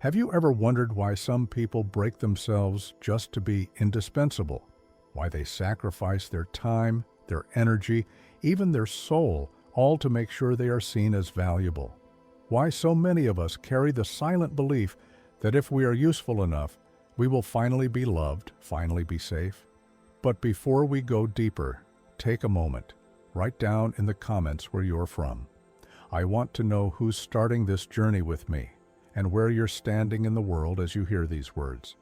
Have you ever wondered why some people break themselves just to be indispensable? Why they sacrifice their time, their energy, even their soul, all to make sure they are seen as valuable? Why so many of us carry the silent belief that if we are useful enough, we will finally be loved, finally be safe? But before we go deeper, take a moment. Write down in the comments where you're from. I want to know who's starting this journey with me and where you're standing in the world as you hear these words.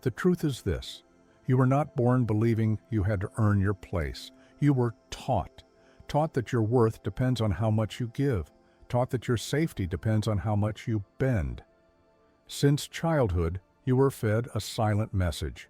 The truth is this: you were not born believing you had to earn your place. You were taught that your worth depends on how much you give, taught that your safety depends on how much you bend. Since childhood, you were fed a silent message.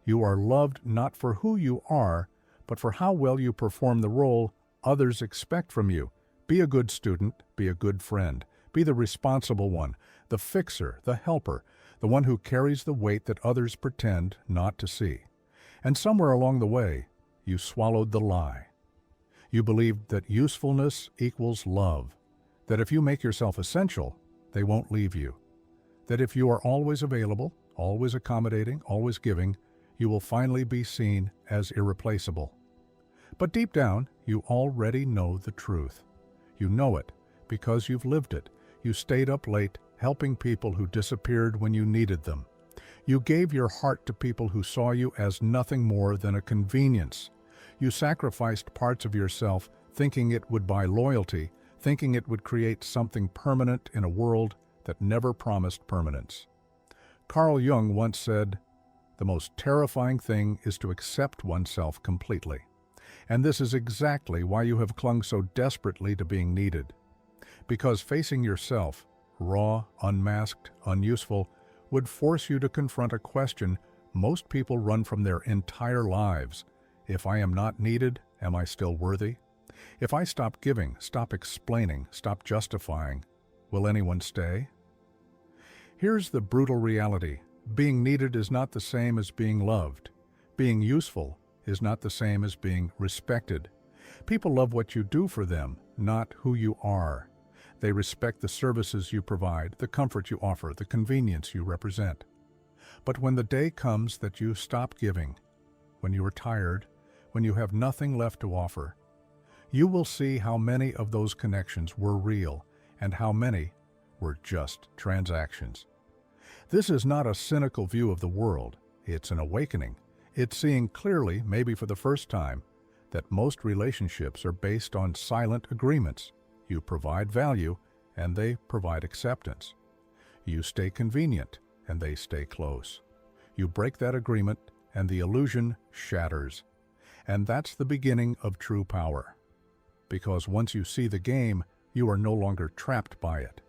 You are loved not for who you are, but for how well you perform the role others expect from you. Be a good student, be a good friend, be the responsible one, the fixer, the helper, the one who carries the weight that others pretend not to see. And somewhere along the way, you swallowed the lie. You believed that usefulness equals love, that if you make yourself essential, they won't leave you, that if you are always available, always accommodating, always giving, you will finally be seen as irreplaceable. But deep down, you already know the truth. You know it because you've lived it. You stayed up late helping people who disappeared when you needed them. You gave your heart to people who saw you as nothing more than a convenience. You sacrificed parts of yourself thinking it would buy loyalty, thinking it would create something permanent in a world that never promised permanence. Carl Jung once said, "The most terrifying thing is to accept oneself completely." And this is exactly why you have clung so desperately to being needed. Because facing yourself, raw, unmasked, unuseful, would force you to confront a question most people run from their entire lives. If I am not needed, am I still worthy? If I stop giving, stop explaining, stop justifying, will anyone stay? Here's the brutal reality. Being needed is not the same as being loved. Being useful is not the same as being respected. People love what you do for them, not who you are. They respect the services you provide, the comfort you offer, the convenience you represent. But when the day comes that you stop giving, when you are tired, when you have nothing left to offer, you will see how many of those connections were real and how many were just transactions. This is not a cynical view of the world. It's an awakening. It's seeing clearly, maybe for the first time, that most relationships are based on silent agreements. You provide value, and they provide acceptance. You stay convenient, and they stay close. You break that agreement, and the illusion shatters. And that's the beginning of true power. Because once you see the game, you are no longer trapped by it.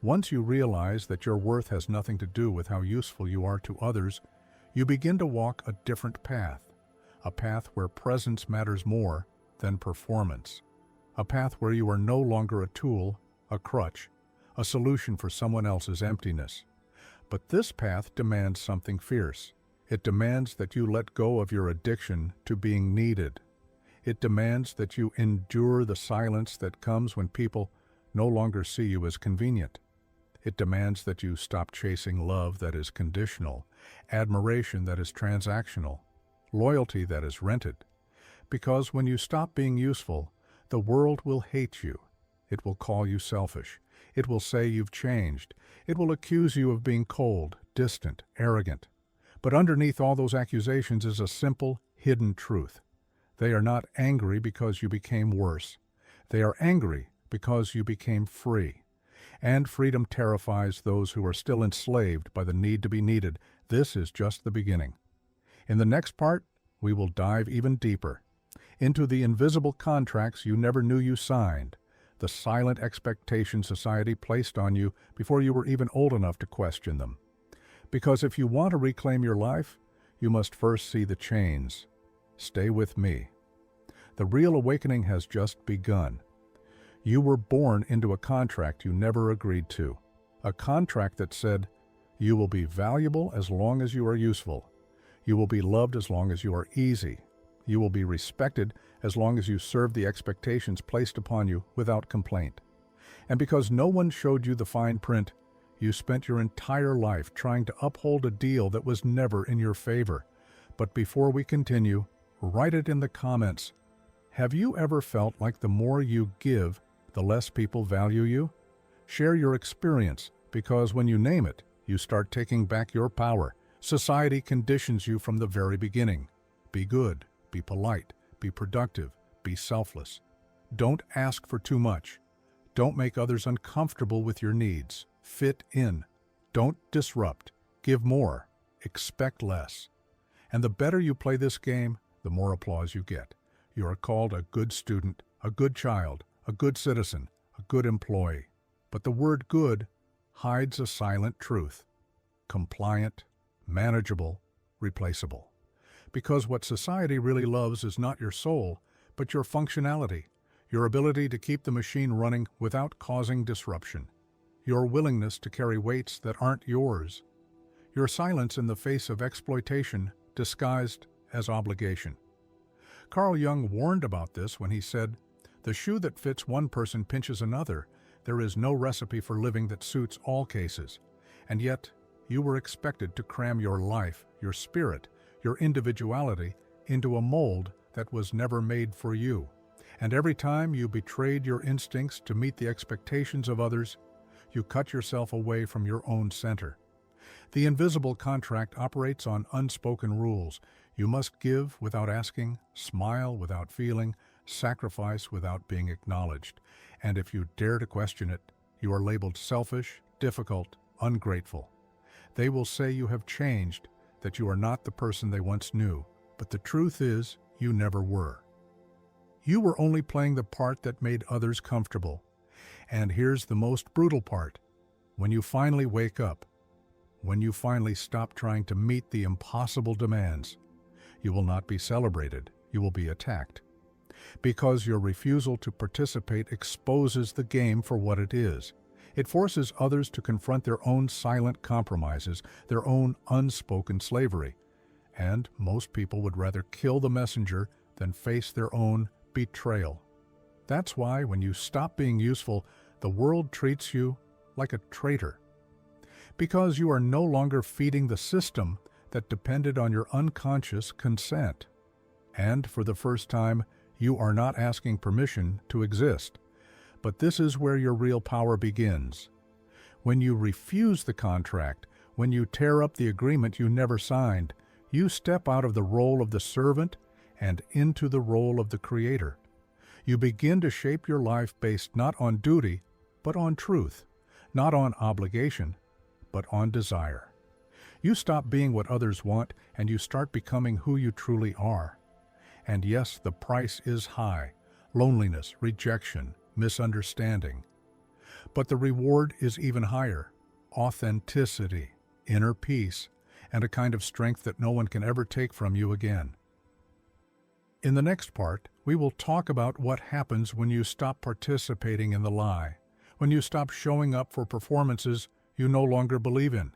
Once you realize that your worth has nothing to do with how useful you are to others, you begin to walk a different path, a path where presence matters more than performance, a path where you are no longer a tool, a crutch, a solution for someone else's emptiness. But this path demands something fierce. It demands that you let go of your addiction to being needed. It demands that you endure the silence that comes when people no longer see you as convenient. It demands that you stop chasing love that is conditional, admiration that is transactional, loyalty that is rented. Because when you stop being useful, the world will hate you. It will call you selfish. It will say you've changed. It will accuse you of being cold, distant, arrogant. But underneath all those accusations is a simple, hidden truth. They are not angry because you became worse. They are angry because you became free. And freedom terrifies those who are still enslaved by the need to be needed. This is just the beginning. In the next part, we will dive even deeper into the invisible contracts you never knew you signed, the silent expectations society placed on you before you were even old enough to question them. Because if you want to reclaim your life, you must first see the chains. Stay with me. The real awakening has just begun. You were born into a contract you never agreed to, a contract that said, you will be valuable as long as you are useful. You will be loved as long as you are easy. You will be respected as long as you serve the expectations placed upon you without complaint. And because no one showed you the fine print, You spent your entire life trying to uphold a deal that was never in your favor. But before we continue, write it in the comments. Have you ever felt like the more you give, the less people value you? Share your experience, because when you name it, you start taking back your power. Society conditions you from the very beginning. Be good, be polite, be productive, be selfless. Don't ask for too much. Don't make others uncomfortable with your needs. Fit in. Don't disrupt. Give more. Expect less. And the better you play this game, the more applause you get. You are called a good student, a good child, a good citizen, a good employee. But the word good hides a silent truth. Compliant, manageable, replaceable. Because what society really loves is not your soul, but your functionality, your ability to keep the machine running without causing disruption, your willingness to carry weights that aren't yours, your silence in the face of exploitation disguised as obligation. Carl Jung warned about this when he said, "The shoe that fits one person pinches another. There is no recipe for living that suits all cases." And yet, you were expected to cram your life, your spirit, your individuality into a mold that was never made for you. And every time you betrayed your instincts to meet the expectations of others, you cut yourself away from your own center. The invisible contract operates on unspoken rules. You must give without asking, smile without feeling, sacrifice without being acknowledged. And if you dare to question it, you are labeled selfish, difficult, ungrateful. They will say you have changed, that you are not the person they once knew. But the truth is, you never were. You were only playing the part that made others comfortable. And here's the most brutal part. When you finally wake up, when you finally stop trying to meet the impossible demands, you will not be celebrated, you will be attacked. Because your refusal to participate exposes the game for what it is. It forces others to confront their own silent compromises, their own unspoken slavery. And most people would rather kill the messenger than face their own betrayal. That's why when you stop being useful, the world treats you like a traitor. Because you are no longer feeding the system that depended on your unconscious consent. And for the first time, you are not asking permission to exist. But this is where your real power begins. When you refuse the contract, when you tear up the agreement you never signed, you step out of the role of the servant and into the role of the creator. You begin to shape your life based not on duty, but on truth, not on obligation, but on desire. You stop being what others want, and you start becoming who you truly are. And yes, the price is high: loneliness, rejection, misunderstanding. But the reward is even higher: authenticity, inner peace, and a kind of strength that no one can ever take from you again. In the next part, we will talk about what happens when you stop participating in the lie, when you stop showing up for performances you no longer believe in.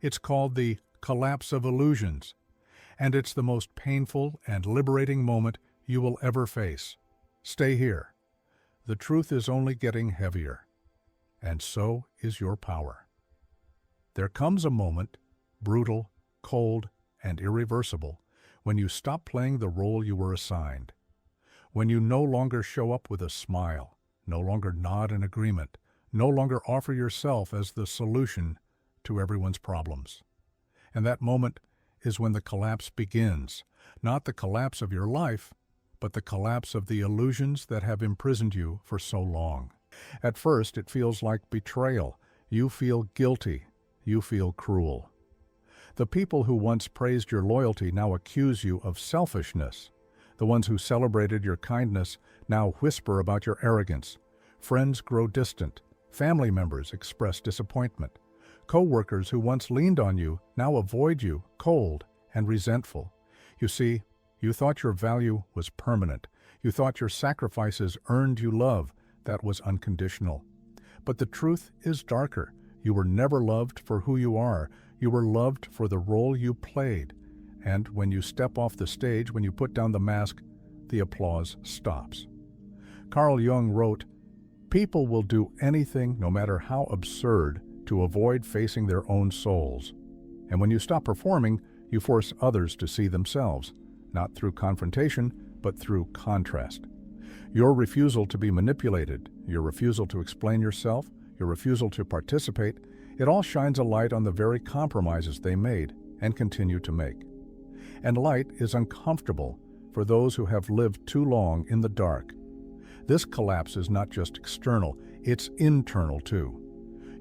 It's called the collapse of illusions, and it's the most painful and liberating moment you will ever face. Stay here. The truth is only getting heavier, and so is your power. There comes a moment, brutal, cold, and irreversible, when you stop playing the role you were assigned. When you no longer show up with a smile, no longer nod in agreement, no longer offer yourself as the solution to everyone's problems. And that moment is when the collapse begins. Not the collapse of your life, but the collapse of the illusions that have imprisoned you for so long. At first, it feels like betrayal. You feel guilty. You feel cruel. The people who once praised your loyalty now accuse you of selfishness. The ones who celebrated your kindness now whisper about your arrogance. Friends grow distant. Family members express disappointment. Co-workers who once leaned on you now avoid you, cold and resentful. You see, you thought your value was permanent. You thought your sacrifices earned you love that was unconditional. But the truth is darker. You were never loved for who you are. You were loved for the role you played. And when you step off the stage, when you put down the mask, the applause stops. Carl Jung wrote, "People will do anything, no matter how absurd, to avoid facing their own souls. And when you stop performing, you force others to see themselves, not through confrontation, but through contrast. Your refusal to be manipulated, your refusal to explain yourself, your refusal to participate, it all shines a light on the very compromises they made and continue to make. And light is uncomfortable for those who have lived too long in the dark. This collapse is not just external, it's internal too.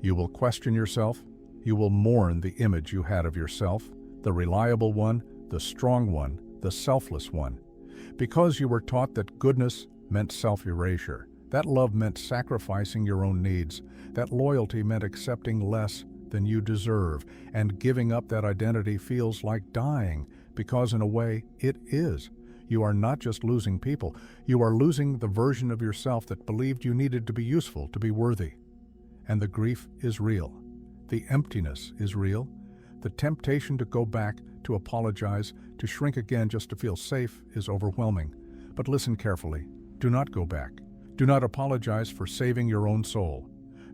You will question yourself, you will mourn the image you had of yourself, the reliable one, the strong one, the selfless one. Because you were taught that goodness meant self-erasure, that love meant sacrificing your own needs, that loyalty meant accepting less than you deserve, and giving up that identity feels like dying, because in a way it is. You are not just losing people, you are losing the version of yourself that believed you needed to be useful, to be worthy. And the grief is real. The emptiness is real. The temptation to go back, to apologize, to shrink again just to feel safe is overwhelming. But listen carefully. Do not go back. Do not apologize for saving your own soul.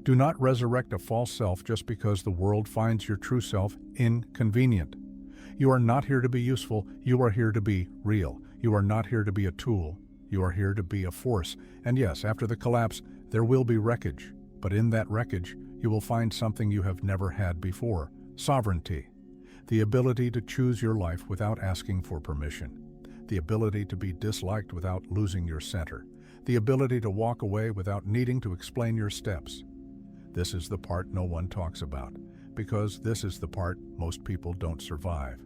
Do not resurrect a false self just because the world finds your true self inconvenient. You are not here to be useful, you are here to be real. You are not here to be a tool, you are here to be a force. And yes, after the collapse, there will be wreckage. But in that wreckage, you will find something you have never had before: sovereignty. The ability to choose your life without asking for permission. The ability to be disliked without losing your center. The ability to walk away without needing to explain your steps. This is the part no one talks about, because this is the part most people don't survive.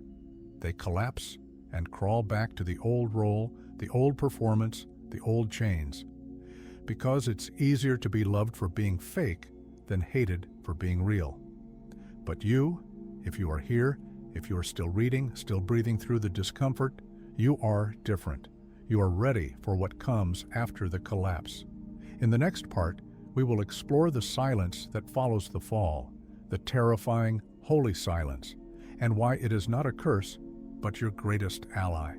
They collapse and crawl back to the old role, the old performance, the old chains. Because it's easier to be loved for being fake than hated for being real. But you, if you are here, if you are still reading, still breathing through the discomfort, you are different. You are ready for what comes after the collapse. In the next part, we will explore the silence that follows the fall, the terrifying, holy silence, and why it is not a curse, but your greatest ally.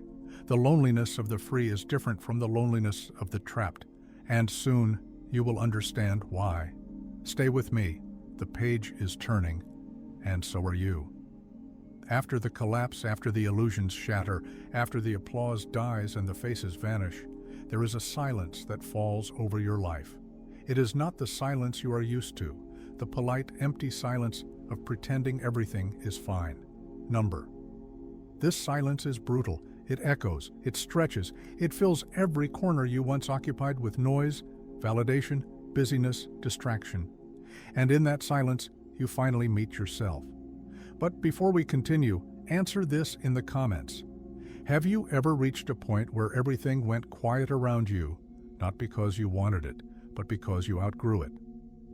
The loneliness of the free is different from the loneliness of the trapped, and soon you will understand why. Stay with me. The page is turning, and so are you. After the collapse, after the illusions shatter, after the applause dies and the faces vanish, there is a silence that falls over your life. It is not the silence you are used to, the polite, empty silence of pretending everything is fine. This silence is brutal. It echoes, it stretches, it fills every corner you once occupied with noise, validation, busyness, distraction. And in that silence, you finally meet yourself. But before we continue, answer this in the comments. Have you ever reached a point where everything went quiet around you, not because you wanted it, but because you outgrew it?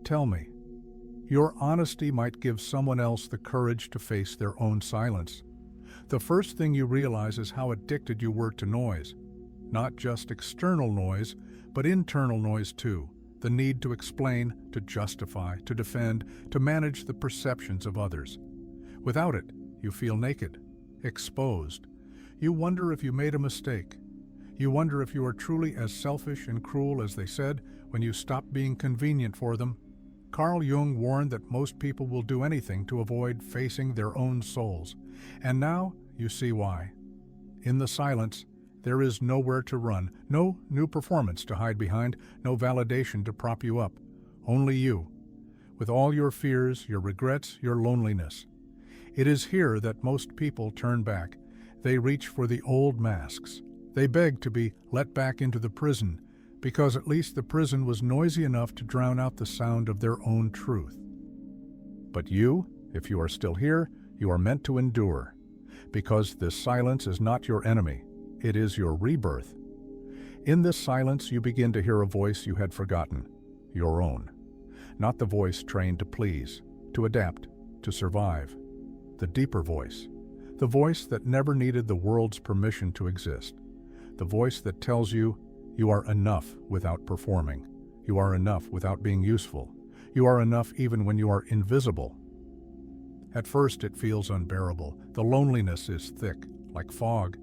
Tell me. Your honesty might give someone else the courage to face their own silence. The first thing you realize is how addicted you were to noise. Not just external noise, but internal noise too. The need to explain, to justify, to defend, to manage the perceptions of others. Without it, you feel naked, exposed. You wonder if you made a mistake. You wonder if you are truly as selfish and cruel as they said when you stopped being convenient for them. Carl Jung warned that most people will do anything to avoid facing their own souls. And now you see why. In the silence, there is nowhere to run, no new performance to hide behind, no validation to prop you up. Only you, with all your fears, your regrets, your loneliness. It is here that most people turn back. They reach for the old masks. They beg to be let back into the prison, because at least the prison was noisy enough to drown out the sound of their own truth. But you, if you are still here, you are meant to endure, because this silence is not your enemy, it is your rebirth. In this silence, you begin to hear a voice you had forgotten, your own. Not the voice trained to please, to adapt, to survive. The deeper voice, the voice that never needed the world's permission to exist. The voice that tells you, you are enough without performing. You are enough without being useful. You are enough even when you are invisible. At first it feels unbearable. The loneliness is thick, like fog.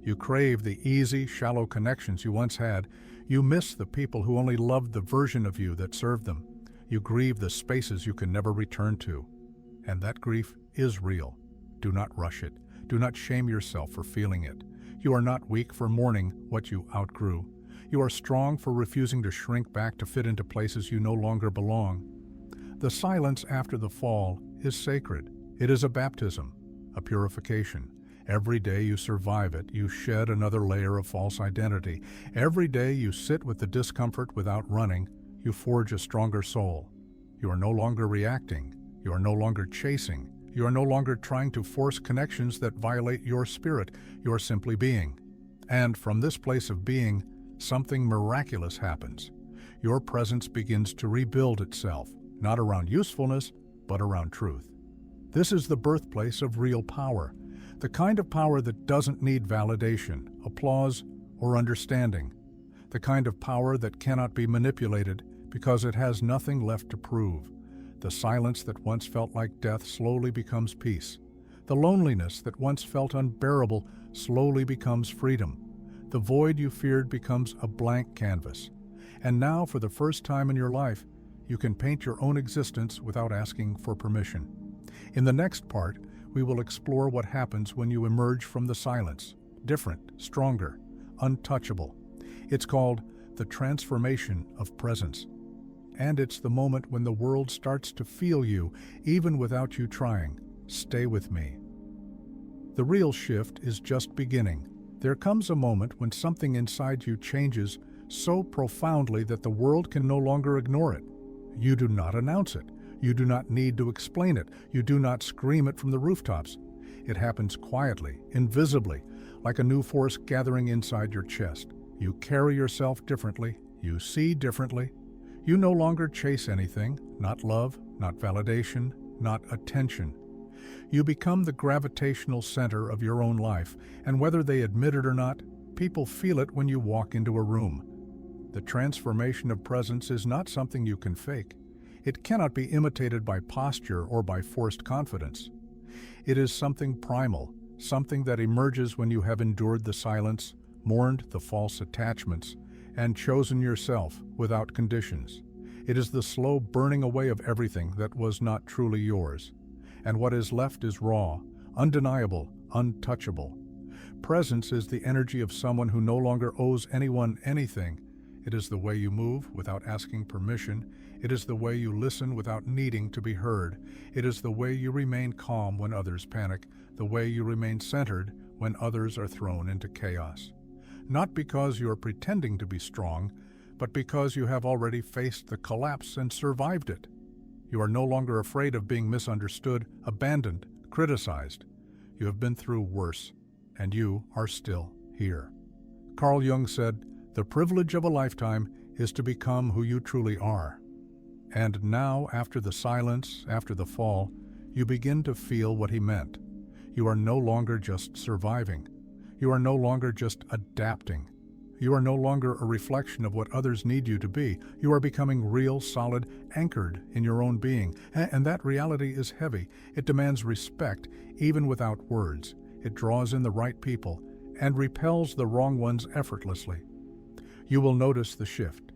You crave the easy, shallow connections you once had. You miss the people who only loved the version of you that served them. You grieve the spaces you can never return to. And that grief is real. Do not rush it. Do not shame yourself for feeling it. You are not weak for mourning what you outgrew. You are strong for refusing to shrink back to fit into places you no longer belong. The silence after the fall is sacred. It is a baptism, a purification. Every day you survive it, you shed another layer of false identity. Every day you sit with the discomfort without running, you forge a stronger soul. You are no longer reacting. You are no longer chasing. You are no longer trying to force connections that violate your spirit. You are simply being. And from this place of being, something miraculous happens. Your presence begins to rebuild itself, not around usefulness, but around truth. This is the birthplace of real power, the kind of power that doesn't need validation, applause, or understanding, the kind of power that cannot be manipulated because it has nothing left to prove. The silence that once felt like death slowly becomes peace. The loneliness that once felt unbearable slowly becomes freedom. The void you feared becomes a blank canvas. And now, for the first time in your life, you can paint your own existence without asking for permission. In the next part, we will explore what happens when you emerge from the silence, different, stronger, untouchable. It's called the transformation of presence. And it's the moment when the world starts to feel you, even without you trying. Stay with me. The real shift is just beginning. There comes a moment when something inside you changes so profoundly that the world can no longer ignore it. You do not announce it. You do not need to explain it. You do not scream it from the rooftops. It happens quietly, invisibly, like a new force gathering inside your chest. You carry yourself differently. You see differently. You no longer chase anything, not love, not validation, not attention. You become the gravitational center of your own life, and whether they admit it or not, people feel it when you walk into a room. The transformation of presence is not something you can fake. It cannot be imitated by posture or by forced confidence. It is something primal, something that emerges when you have endured the silence, mourned the false attachments, and chosen yourself without conditions. It is the slow burning away of everything that was not truly yours. And what is left is raw, undeniable, untouchable. Presence is the energy of someone who no longer owes anyone anything. It is the way you move without asking permission. It is the way you listen without needing to be heard. It is the way you remain calm when others panic, the way you remain centered when others are thrown into chaos. Not because you are pretending to be strong, but because you have already faced the collapse and survived it. You are no longer afraid of being misunderstood, abandoned, criticized. You have been through worse, and you are still here. Carl Jung said, "The privilege of a lifetime is to become who you truly are." And now, after the silence, after the fall, you begin to feel what he meant. You are no longer just surviving. You are no longer just adapting. You are no longer a reflection of what others need you to be. You are becoming real, solid, anchored in your own being. And that reality is heavy. It demands respect, even without words. It draws in the right people and repels the wrong ones effortlessly. You will notice the shift.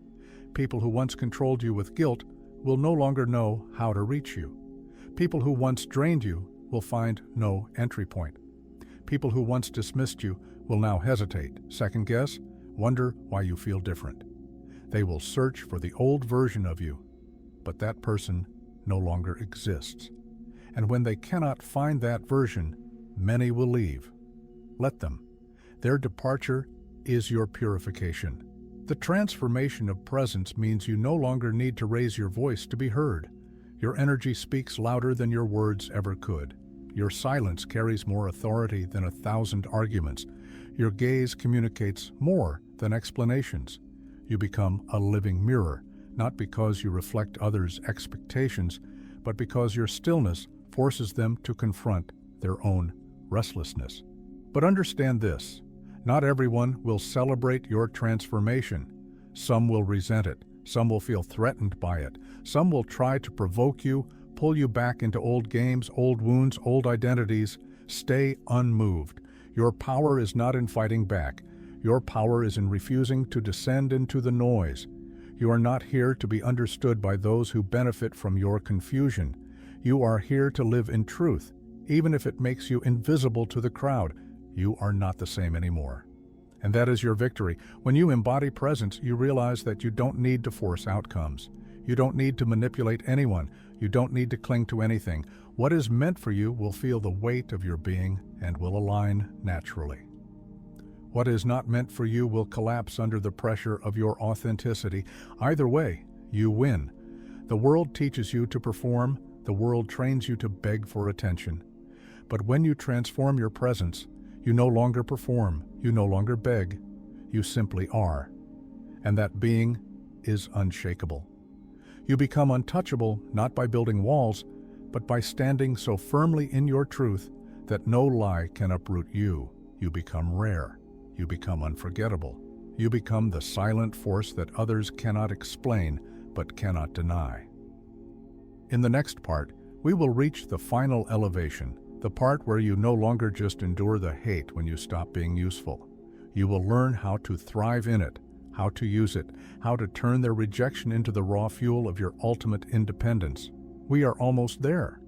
People who once controlled you with guilt will no longer know how to reach you. People who once drained you will find no entry point. People who once dismissed you will now hesitate, second guess, wonder why you feel different. They will search for the old version of you, but that person no longer exists. And when they cannot find that version, many will leave. Let them. Their departure is your purification. The transformation of presence means you no longer need to raise your voice to be heard. Your energy speaks louder than your words ever could. Your silence carries more authority than 1,000 arguments. Your gaze communicates more than explanations. You become a living mirror, not because you reflect others' expectations, but because your stillness forces them to confront their own restlessness. But understand this, not everyone will celebrate your transformation. Some will resent it. Some will feel threatened by it. Some will try to provoke you, pull you back into old games, old wounds, old identities. Stay unmoved. Your power is not in fighting back. Your power is in refusing to descend into the noise. You are not here to be understood by those who benefit from your confusion. You are here to live in truth. Even if it makes you invisible to the crowd, you are not the same anymore. And that is your victory. When you embody presence, you realize that you don't need to force outcomes. You don't need to manipulate anyone. You don't need to cling to anything. What is meant for you will feel the weight of your being and will align naturally. What is not meant for you will collapse under the pressure of your authenticity. Either way, you win. The world teaches you to perform. The world trains you to beg for attention. But when you transform your presence, you no longer perform, you no longer beg, you simply are. And that being is unshakable. You become untouchable not by building walls, but by standing so firmly in your truth that no lie can uproot you. You become rare. You become unforgettable. You become the silent force that others cannot explain but cannot deny. In the next part, we will reach the final elevation, the part where you no longer just endure the hate when you stop being useful. You will learn how to thrive in it, how to use it, how to turn their rejection into the raw fuel of your ultimate independence. We are almost there.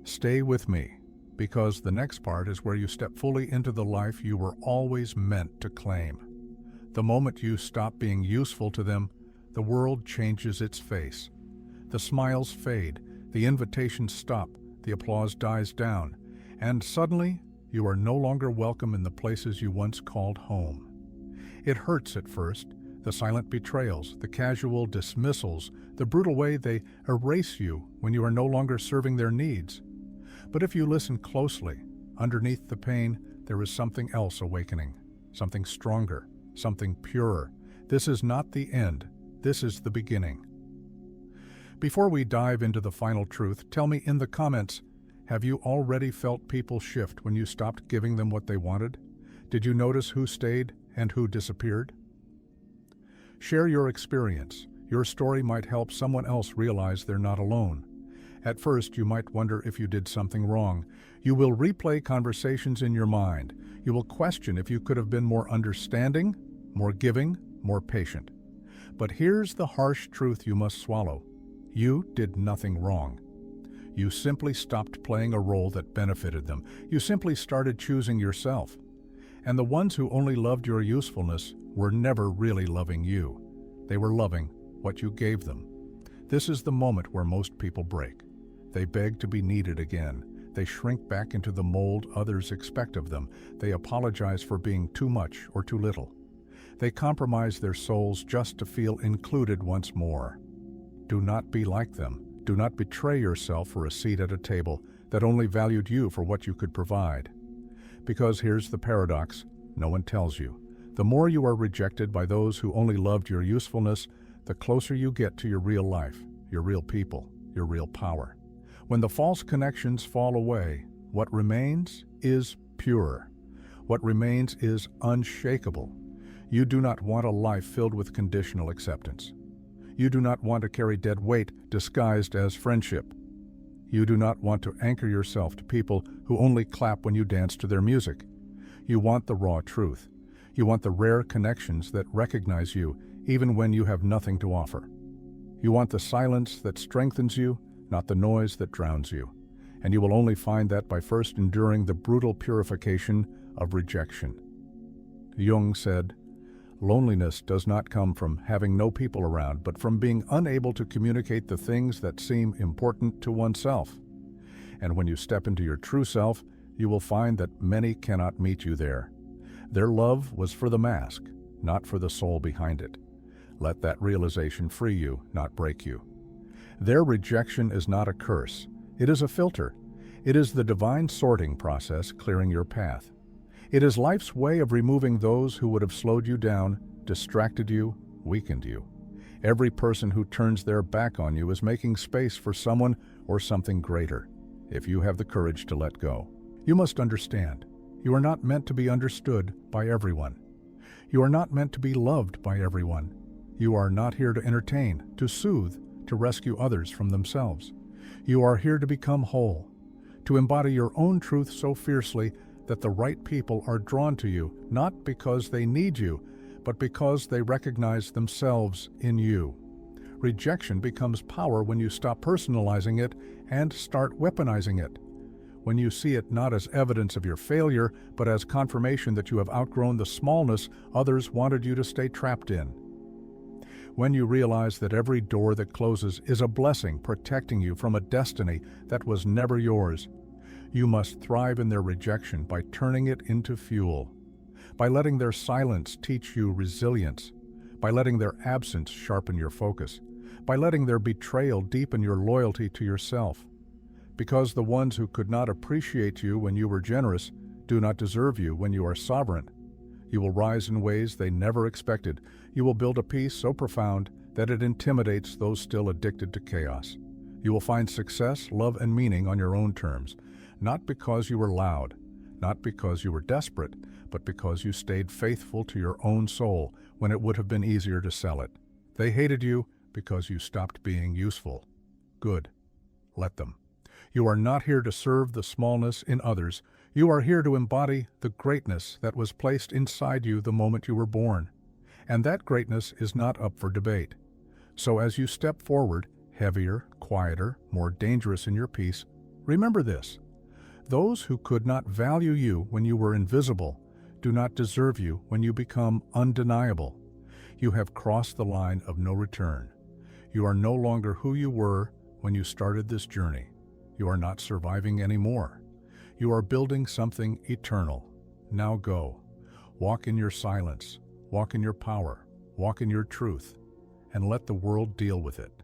Stay with me, because the next part is where you step fully into the life you were always meant to claim. The moment you stop being useful to them, the world changes its face. The smiles fade, the invitations stop, the applause dies down, and suddenly you are no longer welcome in the places you once called home. It hurts at first, the silent betrayals, the casual dismissals, the brutal way they erase you when you are no longer serving their needs. But if you listen closely, underneath the pain, there is something else awakening, something stronger, something purer. This is not the end, this is the beginning. Before we dive into the final truth, tell me in the comments, have you already felt people shift when you stopped giving them what they wanted? Did you notice who stayed and who disappeared? Share your experience. Your story might help someone else realize they're not alone. At first, you might wonder if you did something wrong. You will replay conversations in your mind. You will question if you could have been more understanding, more giving, more patient. But here's the harsh truth you must swallow. You did nothing wrong. You simply stopped playing a role that benefited them. You simply started choosing yourself. And the ones who only loved your usefulness were never really loving you. They were loving what you gave them. This is the moment where most people break. They beg to be needed again. They shrink back into the mold others expect of them. They apologize for being too much or too little. They compromise their souls just to feel included once more. Do not be like them. Do not betray yourself for a seat at a table that only valued you for what you could provide. Because here's the paradox, no one tells you. The more you are rejected by those who only loved your usefulness, the closer you get to your real life, your real people, your real power. When the false connections fall away, what remains is pure. What remains is unshakable. You do not want a life filled with conditional acceptance. You do not want to carry dead weight disguised as friendship. You do not want to anchor yourself to people who only clap when you dance to their music. You want the raw truth. You want the rare connections that recognize you even when you have nothing to offer. You want the silence that strengthens you, not the noise that drowns you. And you will only find that by first enduring the brutal purification of rejection. Jung said, "Loneliness does not come from having no people around, but from being unable to communicate the things that seem important to oneself." And when you step into your true self, you will find that many cannot meet you there. Their love was for the mask, not for the soul behind it. Let that realization free you, not break you. Their rejection is not a curse. It is a filter. It is the divine sorting process clearing your path. It is life's way of removing those who would have slowed you down, distracted you, weakened you. Every person who turns their back on you is making space for someone or something greater, if you have the courage to let go. You must understand, you are not meant to be understood by everyone. You are not meant to be loved by everyone. You are not here to entertain, to soothe, to rescue others from themselves. You are here to become whole, to embody your own truth so fiercely that the right people are drawn to you, not because they need you, but because they recognize themselves in you. Rejection becomes power when you stop personalizing it and start weaponizing it. When you see it not as evidence of your failure, but as confirmation that you have outgrown the smallness others wanted you to stay trapped in. When you realize that every door that closes is a blessing protecting you from a destiny that was never yours. You must thrive in their rejection by turning it into fuel, by letting their silence teach you resilience, by letting their absence sharpen your focus, by letting their betrayal deepen your loyalty to yourself. Because the ones who could not appreciate you when you were generous do not deserve you when you are sovereign. You will rise in ways they never expected. You will build a peace so profound that it intimidates those still addicted to chaos. You will find success, love, and meaning on your own terms, not because you were loud, not because you were desperate, but because you stayed faithful to your own soul when it would have been easier to sell it. They hated you because you stopped being useful. Good. Let them. You are not here to serve the smallness in others. You are here to embody the greatness that was placed inside you the moment you were born. And that greatness is not up for debate. So as you step forward, heavier, quieter, more dangerous in your peace, remember this. Those who could not value you when you were invisible do not deserve you when you become undeniable. You have crossed the line of no return. You are no longer who you were when you started this journey. You are not surviving anymore. You are building something eternal. Now go. Walk in your silence. Walk in your power. Walk in your truth. And let the world deal with it.